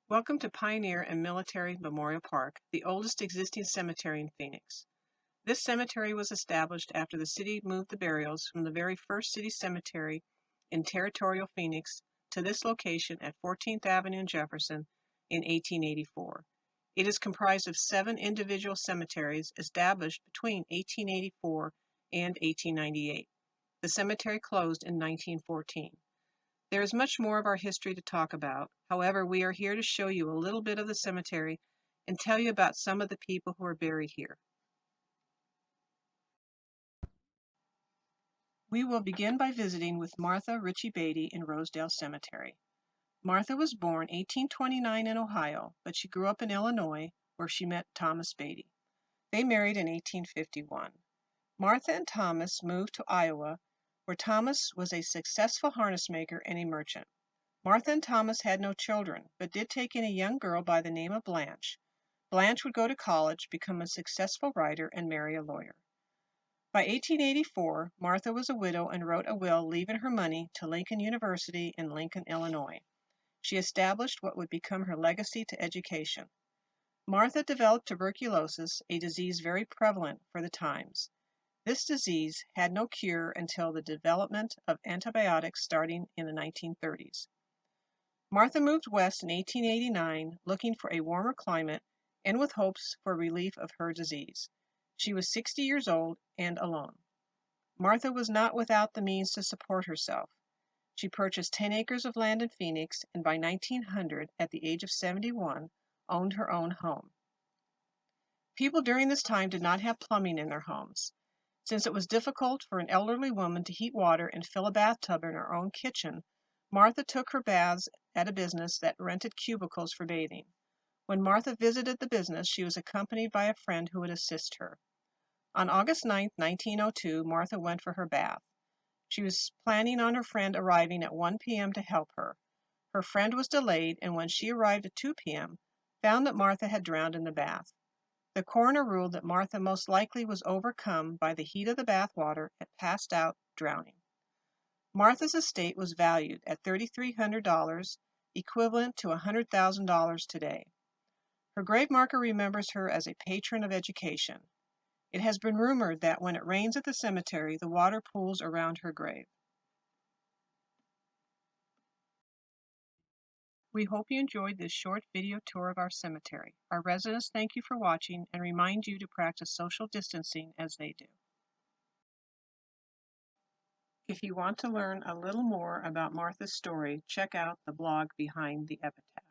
Welcome to Pioneer and Military Memorial Park, the oldest existing cemetery in Phoenix. This cemetery was established after the city moved the burials from the very first city cemetery in territorial Phoenix to this location at 14th Avenue and Jefferson in 1884. It is comprised of 7 individual cemeteries established between 1884 and 1898. The cemetery closed in 1914. There is much more of our history to talk about. However, we are here to show you a little bit of the cemetery and tell you about some of the people who are buried here. We will begin by visiting with Martha Ritchie Beatty in Rosedale Cemetery. Martha was born 1829 in Ohio, but she grew up in Illinois, where she met Thomas Beatty. They married in 1851. Martha and Thomas moved to Iowa, where Thomas was a successful harness maker and a merchant. Martha and Thomas had no children, but did take in a young girl by the name of Blanche. Blanche would go to college, become a successful writer, and marry a lawyer. By 1884, Martha was a widow and wrote a will leaving her money to Lincoln University in Lincoln, Illinois. She established what would become her legacy to education. Martha developed tuberculosis, a disease very prevalent for the times. This disease had no cure until the development of antibiotics starting in the 1930s. Martha moved west in 1889, looking for a warmer climate and with hopes for relief of her disease. She was 60 years old and alone. Martha was not without the means to support herself. She purchased 10 acres of land in Phoenix and by 1900, at the age of 71, owned her own home. People during this time did not have plumbing in their homes. Since it was difficult for an elderly woman to heat water and fill a bathtub in her own kitchen, Martha took her baths at a business that rented cubicles for bathing. When Martha visited the business, she was accompanied by a friend who would assist her. On August 9, 1902, Martha went for her bath. She was planning on her friend arriving at 1 p.m. to help her. Her friend was delayed, and when she arrived at 2 p.m., found that Martha had drowned in the bath. The coroner ruled that Martha most likely was overcome by the heat of the bath water and passed out, drowning. Martha's estate was valued at $3,300, equivalent to $100,000 today. Her grave marker remembers her as a patron of education. It has been rumored that when it rains at the cemetery, the water pools around her grave. We hope you enjoyed this short video tour of our cemetery. Our residents thank you for watching and remind you to practice social distancing as they do. If you want to learn a little more about Martha's story, check out the blog behind the epitaph.